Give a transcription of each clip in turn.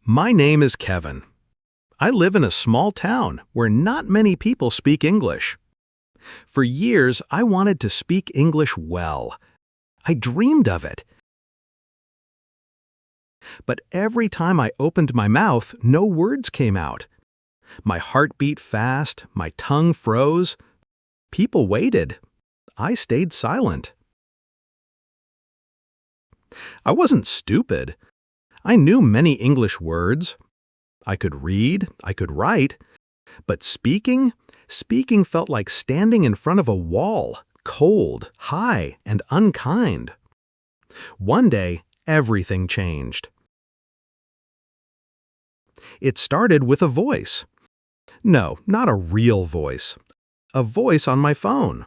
My name is Kevin. I live in a small town where not many people speak English. For years, I wanted to speak English well. I dreamed of it. But every time I opened my mouth, no words came out. My heart beat fast, my tongue froze. People waited. I stayed silent. I wasn't stupid. I knew many English words. I could read, I could write, but speaking felt like standing in front of a wall, cold, high, and unkind. One day, everything changed. It started with a voice. No, not a real voice. A voice on my phone.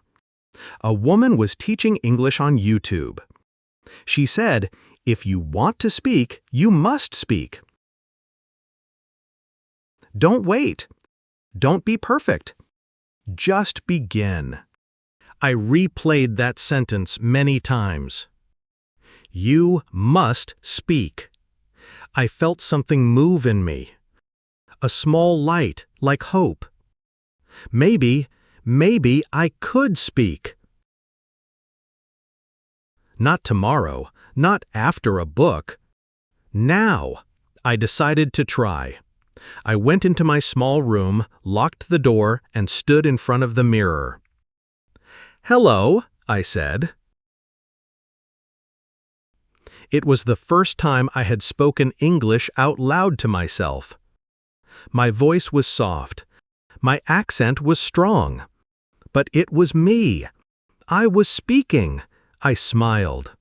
A woman was teaching English on YouTube. She said, "If you want to speak, you must speak. Don't wait. Don't be perfect. Just begin." I replayed that sentence many times. You must speak. I felt something move in me. A small light, like hope. Maybe I could speak. Not tomorrow, not after a book. Now, I decided to try. I went into my small room, locked the door, and stood in front of the mirror. "Hello," I said. It was the first time I had spoken English out loud to myself. My voice was soft. My accent was strong. But it was me. I was speaking. I smiled.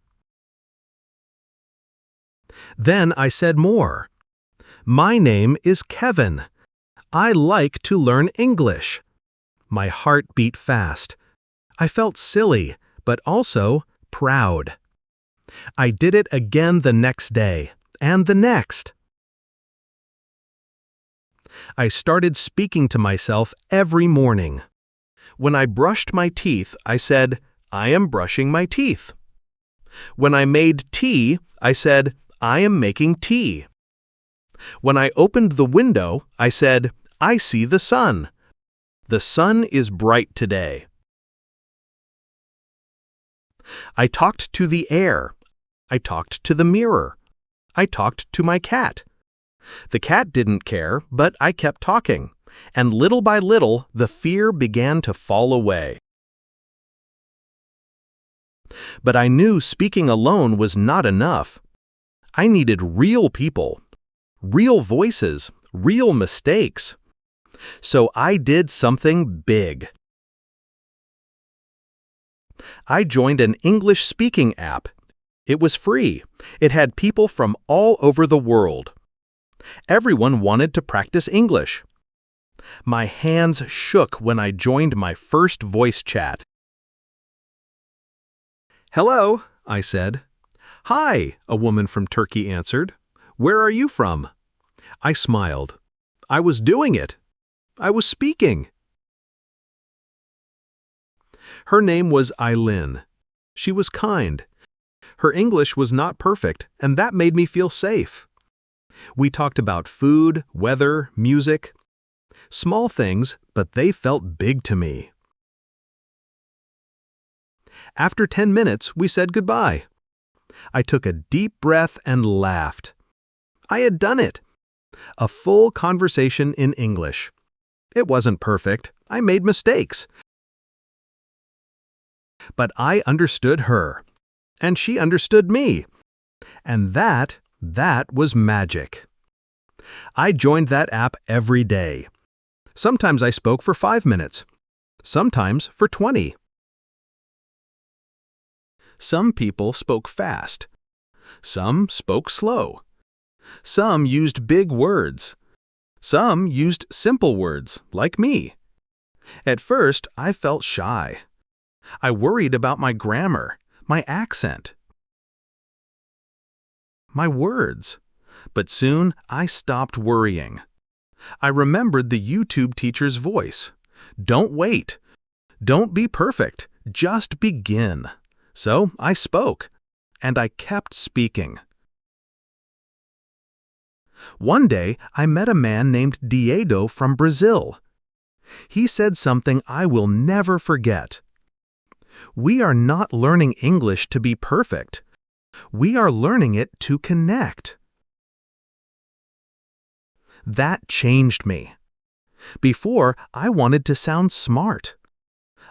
Then I said more. My name is Kevin. I like to learn English. My heart beat fast. I felt silly, but also proud. I did it again the next day, and the next. I started speaking to myself every morning. When I brushed my teeth, I said, "I am brushing my teeth." When I made tea, I said, "I am making tea." When I opened the window, I said, "I see the sun. The sun is bright today." I talked to the air. I talked to the mirror. I talked to my cat. The cat didn't care, but I kept talking, and little by little, the fear began to fall away. But I knew speaking alone was not enough. I needed real people, real voices, real mistakes. So I did something big. I joined an English speaking app. It was free. It had people from all over the world. Everyone wanted to practice English. My hands shook when I joined my first voice chat. "Hello," I said. "Hi," a woman from Turkey answered. "Where are you from?" I smiled. I was doing it. I was speaking. Her name was Eileen. She was kind. Her English was not perfect, and that made me feel safe. We talked about food, weather, music. Small things, but they felt big to me. After 10 minutes, we said goodbye. I took a deep breath and laughed. I had done it. A full conversation in English. It wasn't perfect. I made mistakes. But I understood her, and she understood me. And that was magic. I joined that app every day. Sometimes I spoke for 5 minutes. Sometimes for 20. Some people spoke fast. Some spoke slow. Some used big words. Some used simple words, like me. At first, I felt shy. I worried about my grammar, my accent, my words. But soon, I stopped worrying. I remembered the YouTube teacher's voice. Don't wait. Don't be perfect. Just begin. So I spoke, and I kept speaking. One day, I met a man named Diego from Brazil. He said something I will never forget. We are not learning English to be perfect. We are learning it to connect. That changed me. Before, I wanted to sound smart.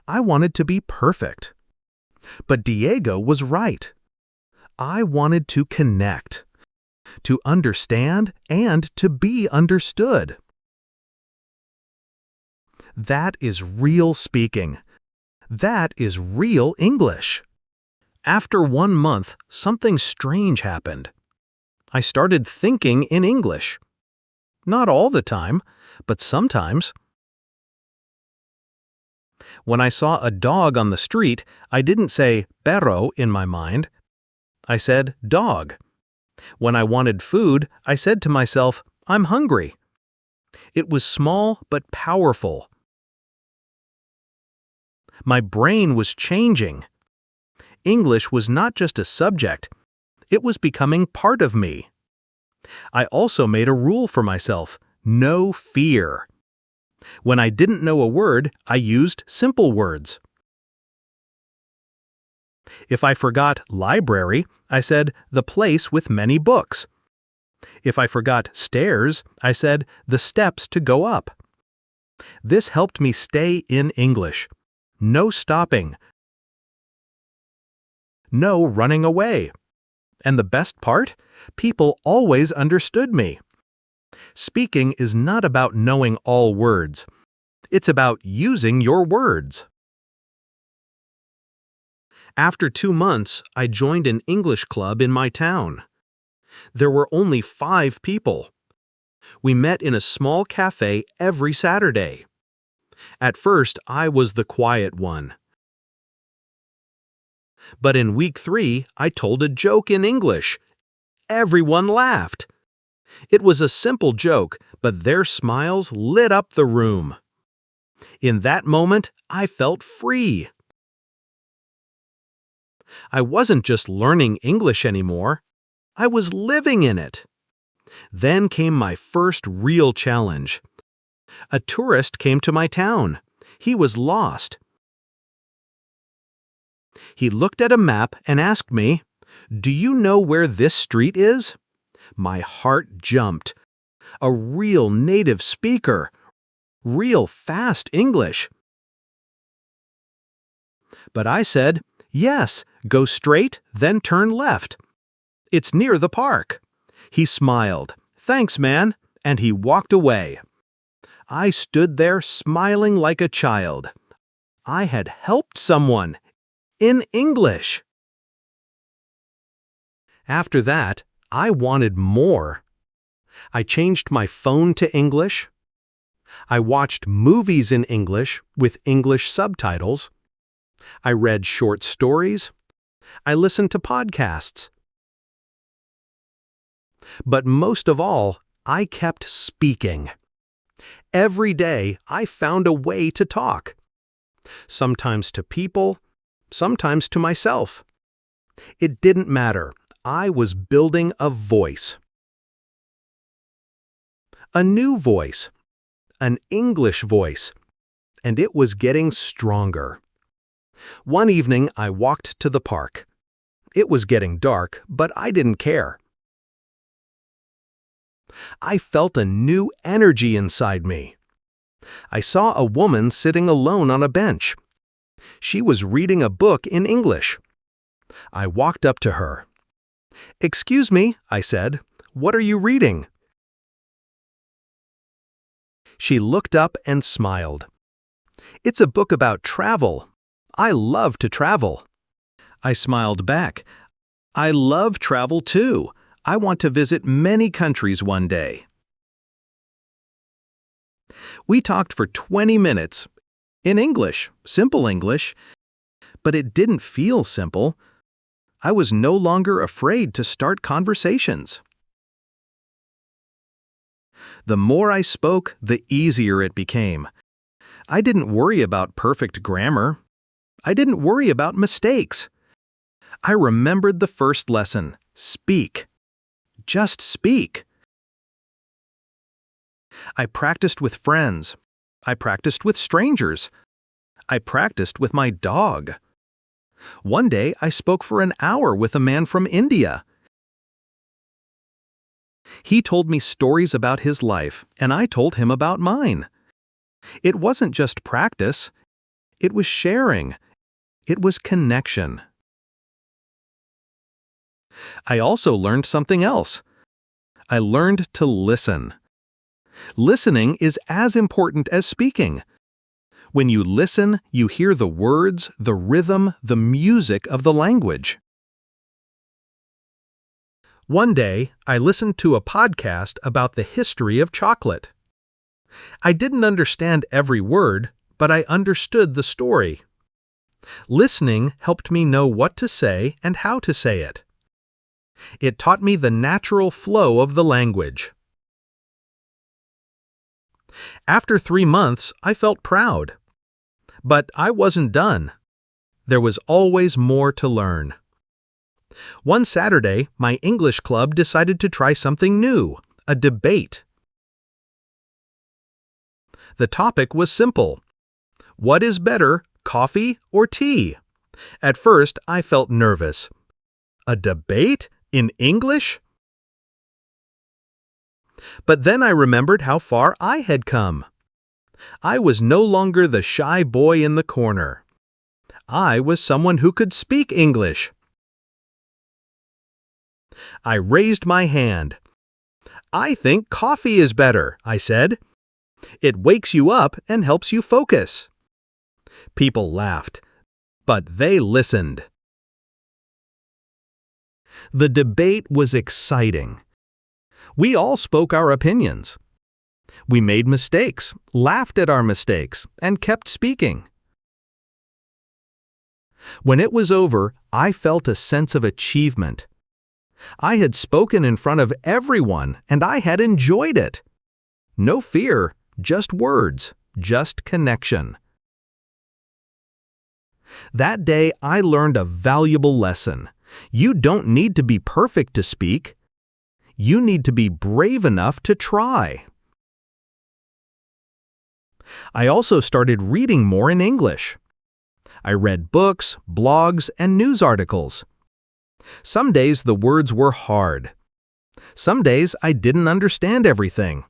I wanted to be perfect. But Diego was right. I wanted to connect, to understand and to be understood. That is real speaking. That is real English. After 1 month, something strange happened. I started thinking in English. Not all the time, but sometimes. When I saw a dog on the street, I didn't say perro in my mind. I said dog. When I wanted food, I said to myself, I'm hungry. It was small but powerful. My brain was changing. English was not just a subject, it was becoming part of me. I also made a rule for myself: no fear. When I didn't know a word, I used simple words. If I forgot library, I said the place with many books. If I forgot stairs, I said the steps to go up. This helped me stay in English. No stopping. No running away. And the best part? People always understood me. Speaking is not about knowing all words. It's about using your words. After 2 months, I joined an English club in my town. There were only 5 people. We met in a small cafe every Saturday. At first, I was the quiet one. But in week 3, I told a joke in English. Everyone laughed. It was a simple joke, but their smiles lit up the room. In that moment, I felt free. I wasn't just learning English anymore. I was living in it. Then came my first real challenge. A tourist came to my town. He was lost. He looked at a map and asked me, "Do you know where this street is?" My heart jumped. A real native speaker. Real fast English. But I said, "Yes, go straight, then turn left. It's near the park." He smiled. "Thanks, man," and he walked away. I stood there smiling like a child. I had helped someone. In English. After that, I wanted more. I changed my phone to English. I watched movies in English with English subtitles. I read short stories. I listened to podcasts. But most of all, I kept speaking. Every day, I found a way to talk. Sometimes to people, sometimes to myself. It didn't matter. I was building a voice. A new voice. An English voice. And it was getting stronger. One evening, I walked to the park. It was getting dark, but I didn't care. I felt a new energy inside me. I saw a woman sitting alone on a bench. She was reading a book in English. I walked up to her. "Excuse me," I said, "what are you reading?" She looked up and smiled. "It's a book about travel. I love to travel." I smiled back. "I love travel too. I want to visit many countries one day." We talked for 20 minutes. In English, simple English. But it didn't feel simple. I was no longer afraid to start conversations. The more I spoke, the easier it became. I didn't worry about perfect grammar. I didn't worry about mistakes. I remembered the first lesson: speak. Just speak. I practiced with friends. I practiced with strangers. I practiced with my dog. One day I spoke for an hour with a man from India. He told me stories about his life, and I told him about mine. It wasn't just practice. It was sharing. It was connection. I also learned something else. I learned to listen. Listening is as important as speaking. When you listen, you hear the words, the rhythm, the music of the language. One day, I listened to a podcast about the history of chocolate. I didn't understand every word, but I understood the story. Listening helped me know what to say and how to say it. It taught me the natural flow of the language. After 3 months, I felt proud. But I wasn't done. There was always more to learn. One Saturday, my English club decided to try something new, a debate. The topic was simple. What is better, coffee or tea? At first, I felt nervous. A debate? In English? But then I remembered how far I had come. I was no longer the shy boy in the corner. I was someone who could speak English. I raised my hand. I think coffee is better, I said. It wakes you up and helps you focus. People laughed, but they listened. The debate was exciting. We all spoke our opinions. We made mistakes, laughed at our mistakes, and kept speaking. When it was over, I felt a sense of achievement. I had spoken in front of everyone, and I had enjoyed it. No fear, just words, just connection. That day, I learned a valuable lesson. You don't need to be perfect to speak. You need to be brave enough to try. I also started reading more in English. I read books, blogs, and news articles. Some days the words were hard. Some days I didn't understand everything.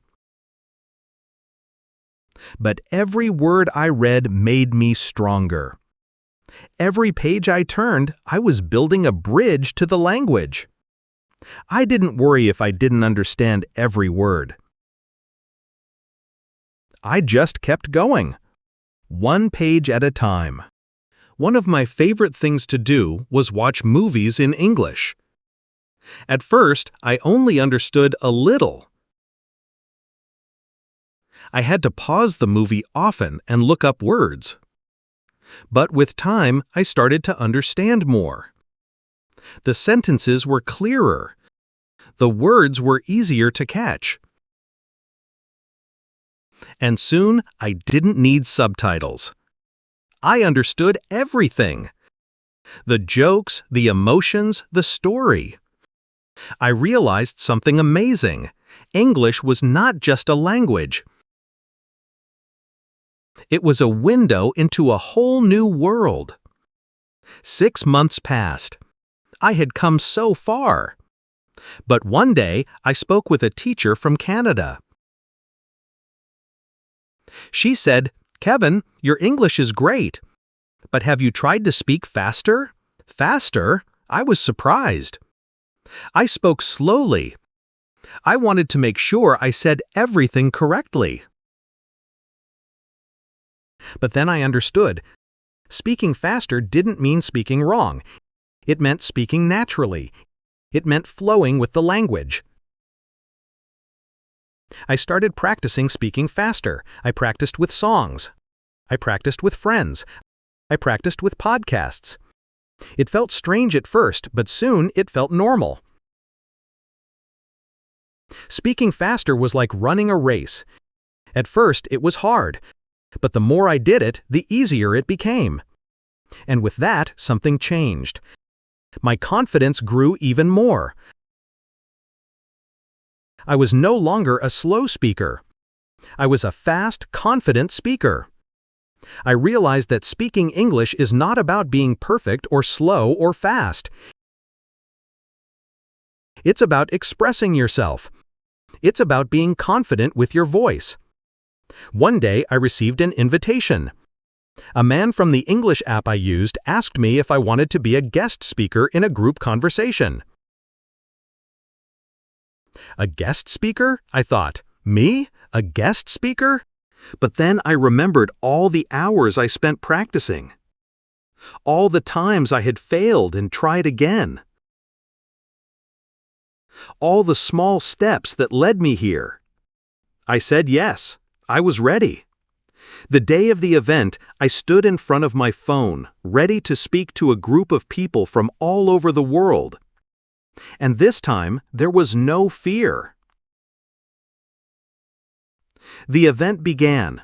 But every word I read made me stronger. Every page I turned, I was building a bridge to the language. I didn't worry if I didn't understand every word. I just kept going, one page at a time. One of my favorite things to do was watch movies in English. At first, I only understood a little. I had to pause the movie often and look up words. But with time, I started to understand more. The sentences were clearer. The words were easier to catch. And soon, I didn't need subtitles. I understood everything. The jokes, the emotions, the story. I realized something amazing. English was not just a language. It was a window into a whole new world. 6 months passed. I had come so far. But one day, I spoke with a teacher from Canada. She said, "Kevin, your English is great. But have you tried to speak faster?" Faster? I was surprised. I spoke slowly. I wanted to make sure I said everything correctly. But then I understood. Speaking faster didn't mean speaking wrong. It meant speaking naturally. It meant flowing with the language. I started practicing speaking faster. I practiced with songs. I practiced with friends. I practiced with podcasts. It felt strange at first, but soon it felt normal. Speaking faster was like running a race. At first, it was hard. But the more I did it, the easier it became. And with that, something changed. My confidence grew even more. I was no longer a slow speaker. I was a fast, confident speaker. I realized that speaking English is not about being perfect or slow or fast. It's about expressing yourself. It's about being confident with your voice. One day, I received an invitation. A man from the English app I used asked me if I wanted to be a guest speaker in a group conversation. A guest speaker? I thought. Me? A guest speaker? But then I remembered all the hours I spent practicing. All the times I had failed and tried again. All the small steps that led me here. I said yes. I was ready. The day of the event, I stood in front of my phone, ready to speak to a group of people from all over the world. And this time, there was no fear. The event began.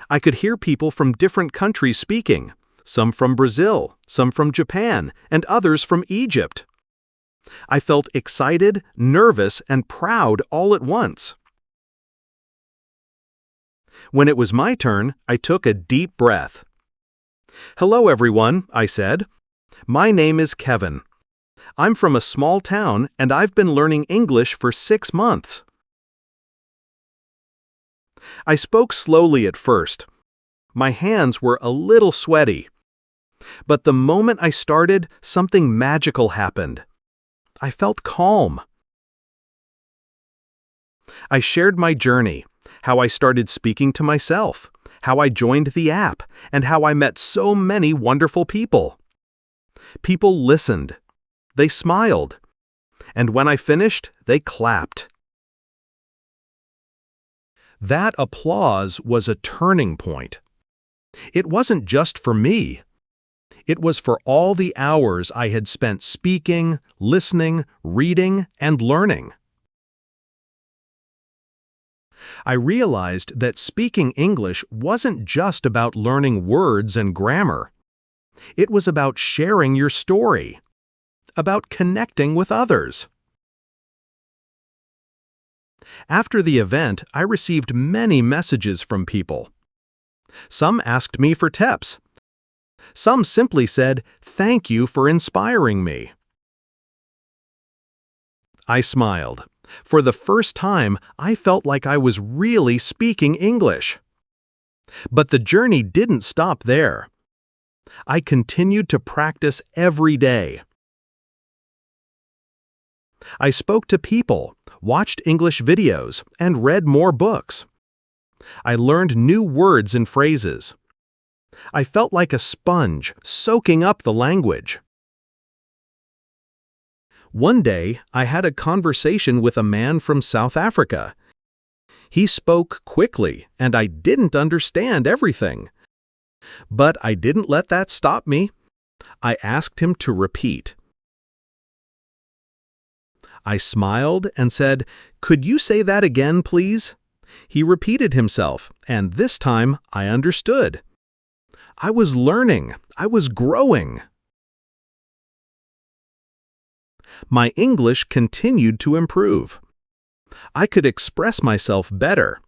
I could hear people from different countries speaking, some from Brazil, some from Japan, and others from Egypt. I felt excited, nervous, and proud all at once. When it was my turn, I took a deep breath. "Hello, everyone," I said. "My name is Kevin. I'm from a small town, and I've been learning English for 6 months." I spoke slowly at first. My hands were a little sweaty. But the moment I started, something magical happened. I felt calm. I shared my journey, how I started speaking to myself, how I joined the app, and how I met so many wonderful people. People listened. They smiled. And when I finished, they clapped. That applause was a turning point. It wasn't just for me. It was for all the hours I had spent speaking, listening, reading, and learning. I realized that speaking English wasn't just about learning words and grammar. It was about sharing your story, about connecting with others. After the event, I received many messages from people. Some asked me for tips. Some simply said, "Thank you for inspiring me." I smiled. For the first time, I felt like I was really speaking English. But the journey didn't stop there. I continued to practice every day. I spoke to people, watched English videos, and read more books. I learned new words and phrases. I felt like a sponge, soaking up the language. One day, I had a conversation with a man from South Africa. He spoke quickly, and I didn't understand everything. But I didn't let that stop me. I asked him to repeat. I smiled and said, "Could you say that again, please?" He repeated himself, and this time I understood. I was learning. I was growing. My English continued to improve. I could express myself better.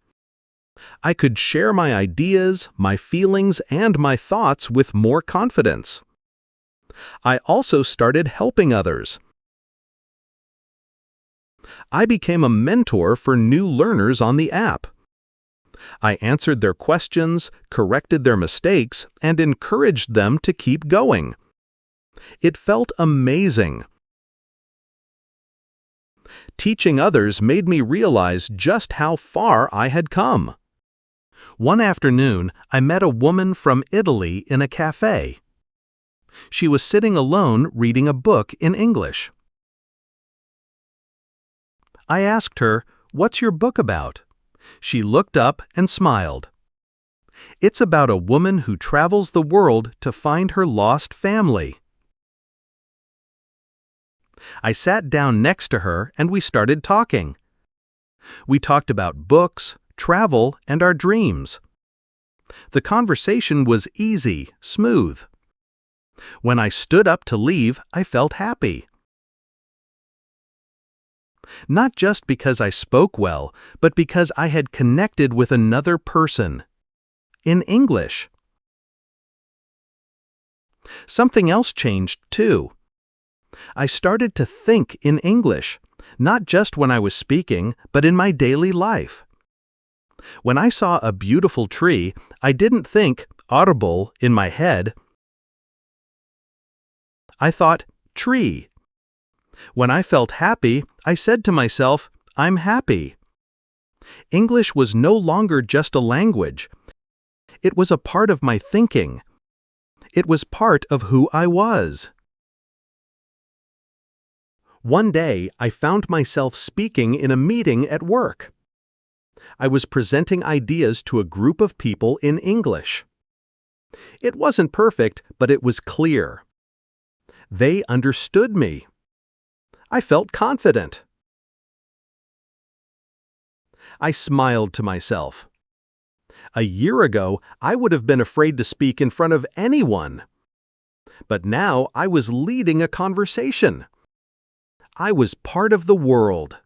I could share my ideas, my feelings, and my thoughts with more confidence. I also started helping others. I became a mentor for new learners on the app. I answered their questions, corrected their mistakes, and encouraged them to keep going. It felt amazing. Teaching others made me realize just how far I had come. One afternoon, I met a woman from Italy in a cafe. She was sitting alone reading a book in English. I asked her, "What's your book about?" She looked up and smiled. "It's about a woman who travels the world to find her lost family." I sat down next to her and we started talking. We talked about books, travel, and our dreams. The conversation was easy, smooth. When I stood up to leave, I felt happy. Not just because I spoke well, but because I had connected with another person. In English. Something else changed, too. I started to think in English, not just when I was speaking, but in my daily life. When I saw a beautiful tree, I didn't think audible in my head. I thought tree. When I felt happy, I said to myself, I'm happy. English was no longer just a language. It was a part of my thinking. It was part of who I was. One day, I found myself speaking in a meeting at work. I was presenting ideas to a group of people in English. It wasn't perfect, but it was clear. They understood me. I felt confident. I smiled to myself. A year ago, I would have been afraid to speak in front of anyone. But now I was leading a conversation. I was part of the world.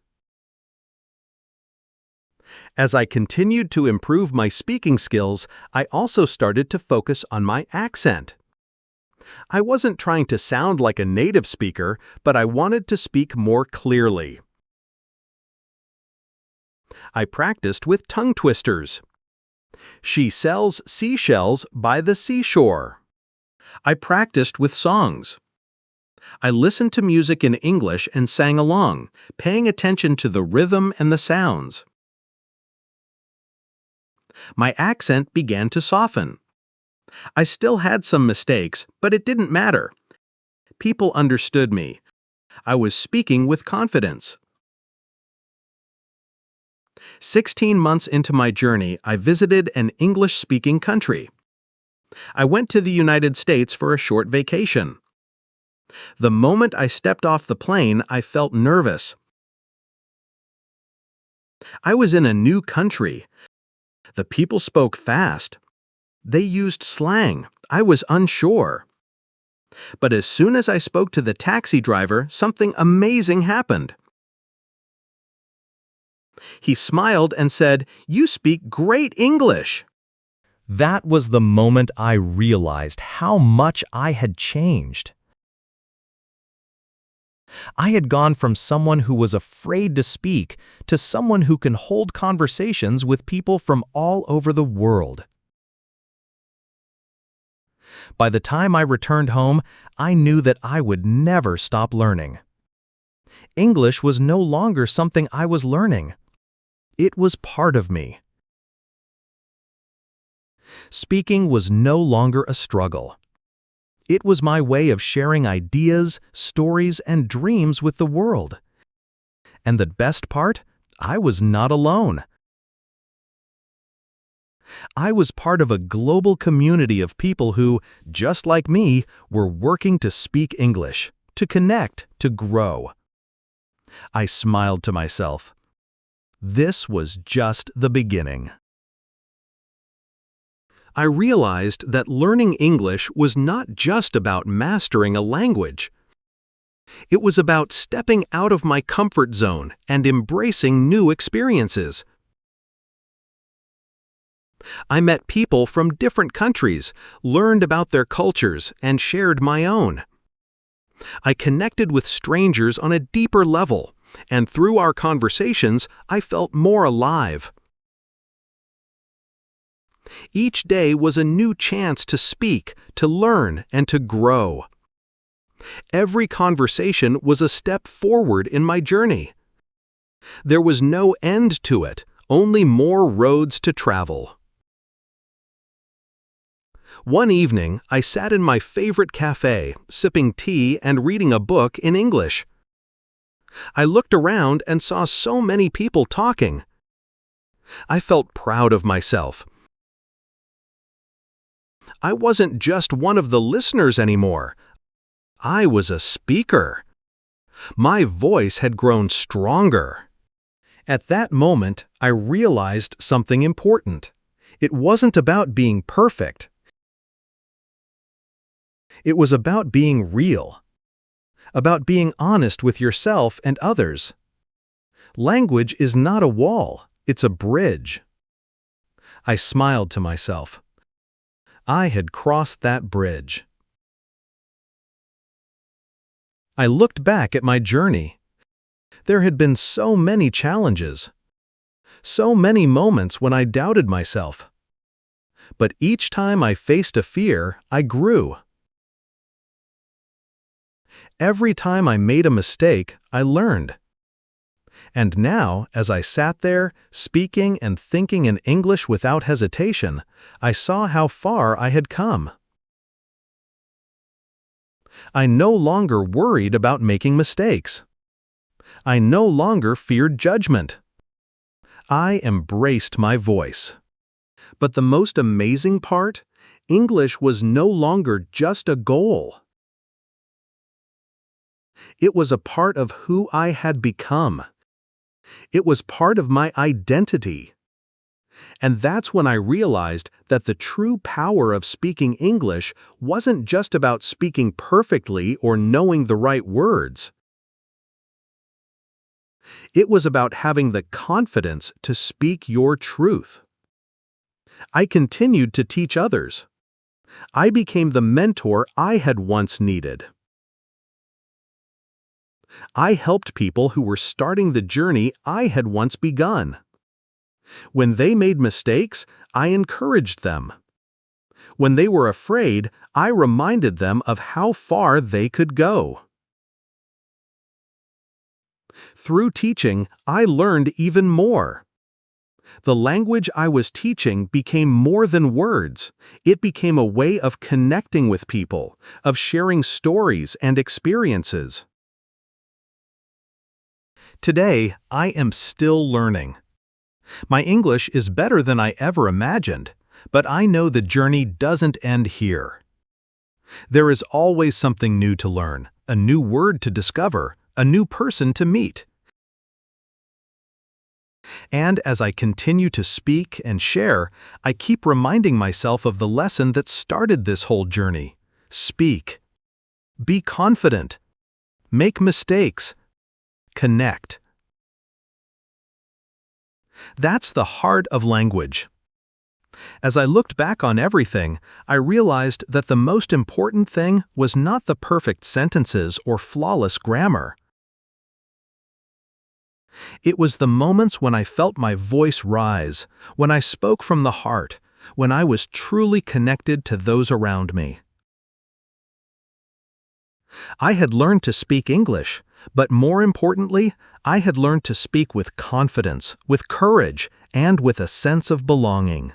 As I continued to improve my speaking skills, I also started to focus on my accent. I wasn't trying to sound like a native speaker, but I wanted to speak more clearly. I practiced with tongue twisters. She sells seashells by the seashore. I practiced with songs. I listened to music in English and sang along, paying attention to the rhythm and the sounds. My accent began to soften. I still had some mistakes, but it didn't matter. People understood me. I was speaking with confidence. 16 months into my journey, I visited an English-speaking country. I went to the United States for a short vacation. The moment I stepped off the plane, I felt nervous. I was in a new country. The people spoke fast. They used slang. I was unsure. But as soon as I spoke to the taxi driver, something amazing happened. He smiled and said, "You speak great English." That was the moment I realized how much I had changed. I had gone from someone who was afraid to speak to someone who can hold conversations with people from all over the world. By the time I returned home, I knew that I would never stop learning. English was no longer something I was learning. It was part of me. Speaking was no longer a struggle. It was my way of sharing ideas, stories, and dreams with the world. And the best part, I was not alone. I was part of a global community of people who, just like me, were working to speak English, to connect, to grow. I smiled to myself. This was just the beginning. I realized that learning English was not just about mastering a language. It was about stepping out of my comfort zone and embracing new experiences. I met people from different countries, learned about their cultures, and shared my own. I connected with strangers on a deeper level, and through our conversations, I felt more alive. Each day was a new chance to speak, to learn, and to grow. Every conversation was a step forward in my journey. There was no end to it, only more roads to travel. One evening, I sat in my favorite cafe, sipping tea and reading a book in English. I looked around and saw so many people talking. I felt proud of myself. I wasn't just one of the listeners anymore. I was a speaker. My voice had grown stronger. At that moment, I realized something important. It wasn't about being perfect. It was about being real. About being honest with yourself and others. Language is not a wall, it's a bridge. I smiled to myself. I had crossed that bridge. I looked back at my journey. There had been so many challenges, so many moments when I doubted myself. But each time I faced a fear, I grew. Every time I made a mistake, I learned. And now, as I sat there, speaking and thinking in English without hesitation, I saw how far I had come. I no longer worried about making mistakes. I no longer feared judgment. I embraced my voice. But the most amazing part, English was no longer just a goal. It was a part of who I had become. It was part of my identity. And that's when I realized that the true power of speaking English wasn't just about speaking perfectly or knowing the right words. It was about having the confidence to speak your truth. I continued to teach others. I became the mentor I had once needed. I helped people who were starting the journey I had once begun. When they made mistakes, I encouraged them. When they were afraid, I reminded them of how far they could go. Through teaching, I learned even more. The language I was teaching became more than words. It became a way of connecting with people, of sharing stories and experiences. Today, I am still learning. My English is better than I ever imagined, but I know the journey doesn't end here. There is always something new to learn, a new word to discover, a new person to meet. And as I continue to speak and share, I keep reminding myself of the lesson that started this whole journey. Speak. Be confident. Make mistakes. Connect. That's the heart of language. As I looked back on everything, I realized that the most important thing was not the perfect sentences or flawless grammar. It was the moments when I felt my voice rise, when I spoke from the heart, when I was truly connected to those around me. I had learned to speak English, but more importantly, I had learned to speak with confidence, with courage, and with a sense of belonging.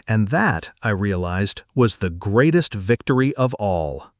And that, I realized, was the greatest victory of all.